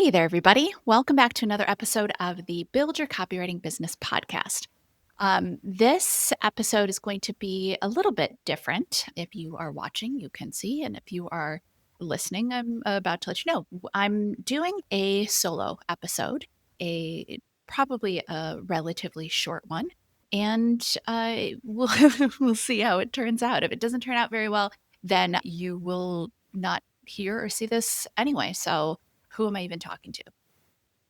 Hey there, everybody. Welcome back to another episode of the Build Your Copywriting Business podcast. This episode is going to be a little bit different. If you are watching, you can see, and if you are listening, I'm about to let you know. I'm doing a solo episode, probably a relatively short one, and we'll we'll see how it turns out. If it doesn't turn out very well, then you will not hear or see this anyway. So who am I even talking to?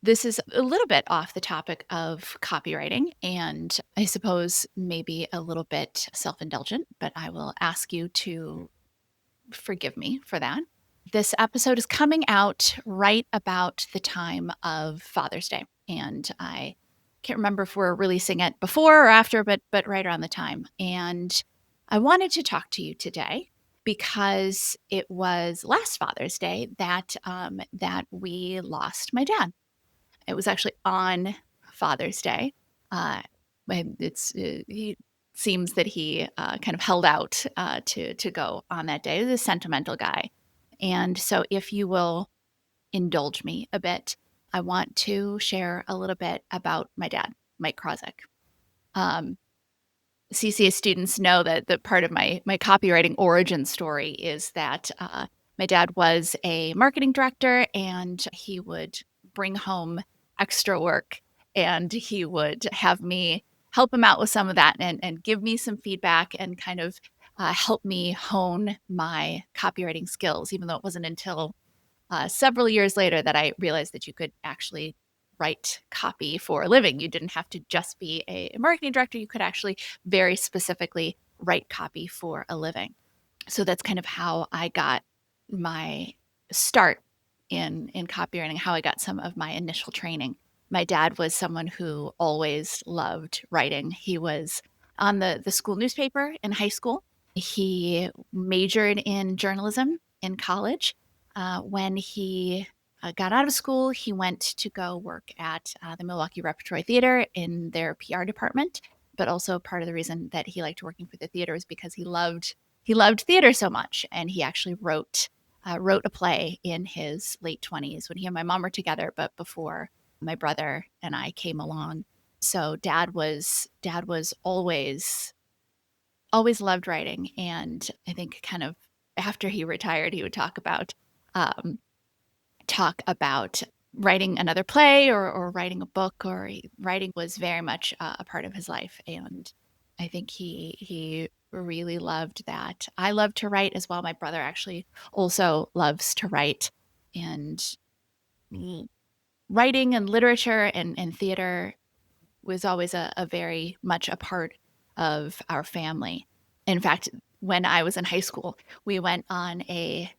This is a little bit off the topic of copywriting, and I suppose maybe a little bit self-indulgent, but I will ask you to forgive me for that. This episode is coming out right about the time of Father's Day, and I can't remember if we're releasing it before or after, but right around the time. And I wanted to talk to you today because it was last Father's Day that we lost my dad. It was actually on Father's Day. He seems that he kind of held out to go on that day. He's a sentimental guy, and so if you will indulge me a bit, I want to share a little bit about my dad, Mike Krawczyk. CCA students know that the part of my copywriting origin story is that my dad was a marketing director, and he would bring home extra work, and he would have me help him out with some of that and give me some feedback and kind of help me hone my copywriting skills, even though it wasn't until several years later that I realized that you could actually write copy for a living. You didn't have to just be a marketing director. You could actually very specifically write copy for a living. So that's kind of how I got my start in copywriting, how I got some of my initial training. My dad was someone who always loved writing. He was on the school newspaper in high school. He majored in journalism in college. When he got out of school, he went to go work at the Milwaukee Repertory Theater in their PR department. But also part of the reason that he liked working for the theater is because he loved theater so much, and he actually wrote a play in his late 20s when he and my mom were together, but before my brother and I came along. So dad was always loved writing, and I think kind of after he retired, he would talk about writing another play or writing a book, or writing was very much a part of his life. And I think he really loved that. I love to write as well. My brother actually also loves to write, and writing and literature and theater was always a very much a part of our family. In fact, when I was in high school, we went on a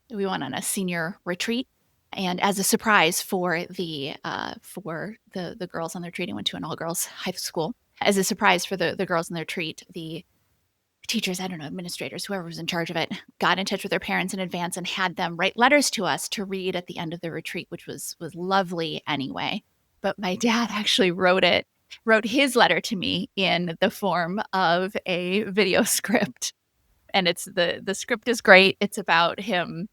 senior retreat, and as a surprise for the girls on the retreat, I went to an all girls high school. As a surprise for the girls on the retreat, the teachers, I don't know, administrators, whoever was in charge of it, got in touch with their parents in advance and had them write letters to us to read at the end of the retreat, which was lovely anyway. But my dad actually wrote his letter to me in the form of a video script. And it's the script is great. It's about him,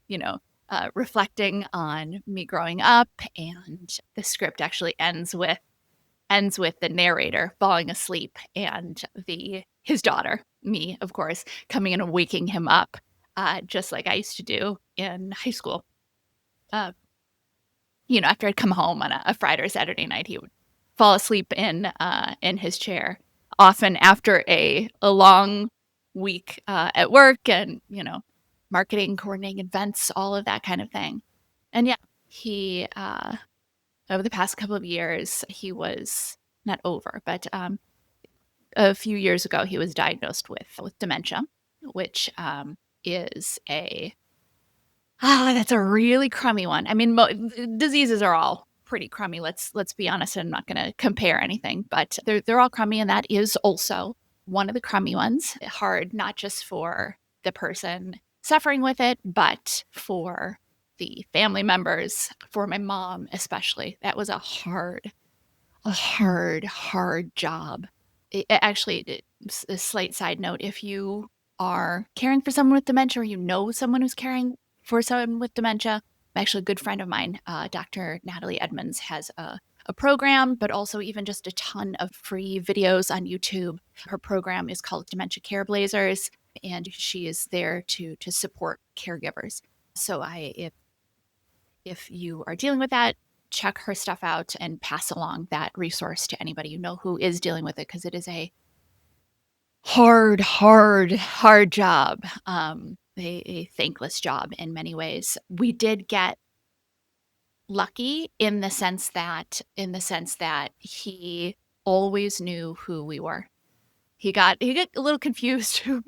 reflecting on me growing up, and the script actually ends with the narrator falling asleep and his daughter, me, of course, coming in and waking him up, just like I used to do in high school. After I'd come home on a Friday or Saturday night, he would fall asleep in his chair, often after a long week at work and, marketing, coordinating events, all of that kind of thing. And yeah, he, over the past couple of years, he was not over, but a few years ago, he was diagnosed with dementia, which is that's a really crummy one. I mean, diseases are all pretty crummy. Let's be honest. I'm not going to compare anything, but they're all crummy, and that is also one of the crummy ones. Hard not just for the person suffering with it, but for the family members, for my mom especially. That was a hard job. Actually, a slight side note, if you are caring for someone with dementia, or you know someone who's caring for someone with dementia, Actually, a good friend of mine, Dr. Natali Edmonds, has a program, but also even just a ton of free videos on YouTube. Her program is called Dementia Careblazers, and she is there to support caregivers. So if you are dealing with that, check her stuff out and pass along that resource to anybody you know who is dealing with it, because it is a hard job, a thankless job in many ways. We did get lucky in the sense that he always knew who we were. He got a little confused with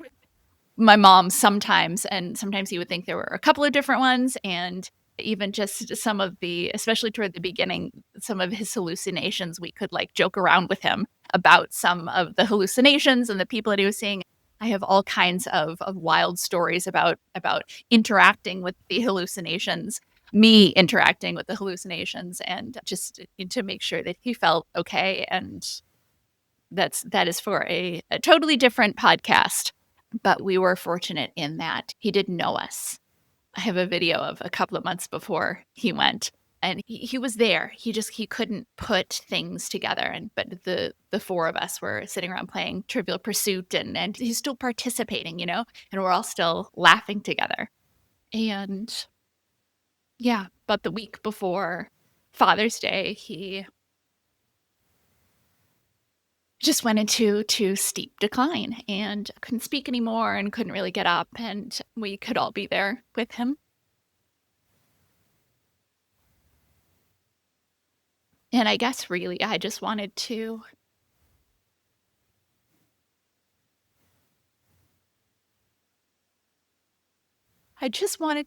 my mom sometimes, and sometimes he would think there were a couple of different ones, and even just some of the, especially toward the beginning, some of his hallucinations, we could like joke around with him about some of the hallucinations and the people that he was seeing. I have all kinds of wild stories about interacting with the hallucinations, me interacting with the hallucinations, and just to make sure that he felt okay. And that is for a totally different podcast. But we were fortunate in that he didn't know us. I have a video of a couple of months before he went, and he was there. He couldn't put things together. But the four of us were sitting around playing Trivial Pursuit, and he's still participating, and we're all still laughing together. And yeah, but the week before Father's Day, he just went into steep decline and couldn't speak anymore and couldn't really get up, and we could all be there with him. And I guess really I just wanted to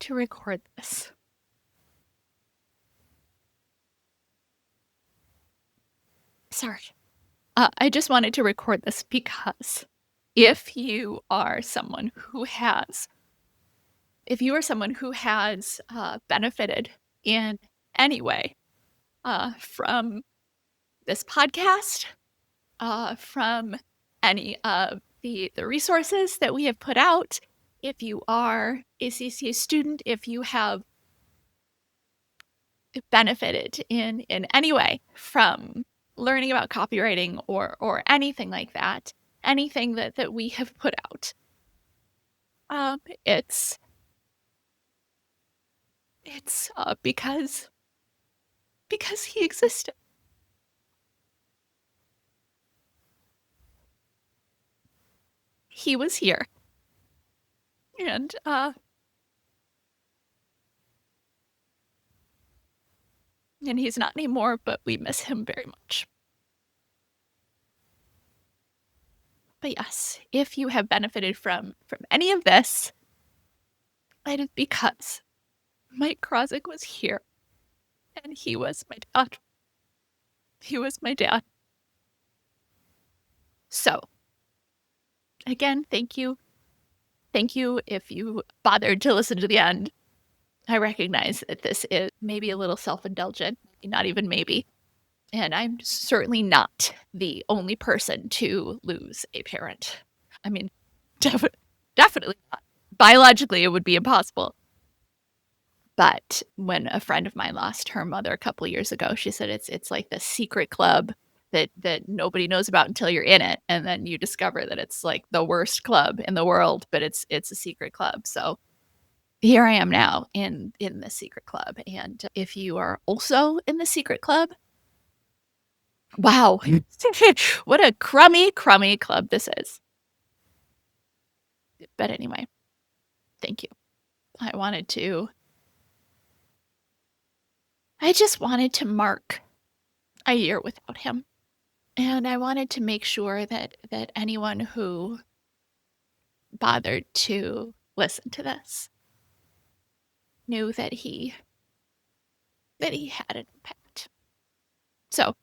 record this. Sorry. I just wanted to record this because if you are someone who has benefited in any way from this podcast, from any of the resources that we have put out, if you are a CCA student, if you have benefited in any way from learning about copywriting or anything like that, anything that we have put out, it's because he existed. He was here, and he's not anymore, but we miss him very much. But yes, if you have benefited from any of this, it is because Mike Krawczyk was here, and he was my dad. He was my dad. So, again, thank you. Thank you if you bothered to listen to the end. I recognize that this is maybe a little self-indulgent, not even maybe. And I'm certainly not the only person to lose a parent. I mean, definitely not. Biologically, it would be impossible. But when a friend of mine lost her mother a couple of years ago, she said it's like the secret club that nobody knows about until you're in it, and then you discover that it's like the worst club in the world, but it's a secret club. So here I am now in the secret club. And if you are also in the secret club, wow, what a crummy club this is. But anyway, thank you. I just wanted to mark a year without him. And I wanted to make sure that anyone who bothered to listen to this knew that he had an impact. So,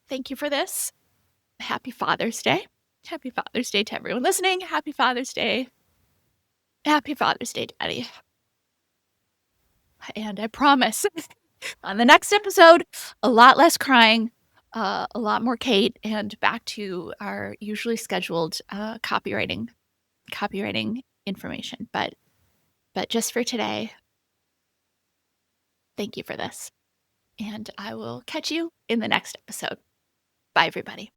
thank you for this. Happy Father's Day. Happy Father's Day to everyone listening. Happy Father's Day. Happy Father's Day, Daddy. And I promise on the next episode, a lot less crying, a lot more Kate, and back to our usually scheduled copywriting information. But just for today, Thank you for this. And I will catch you in the next episode. Bye, everybody.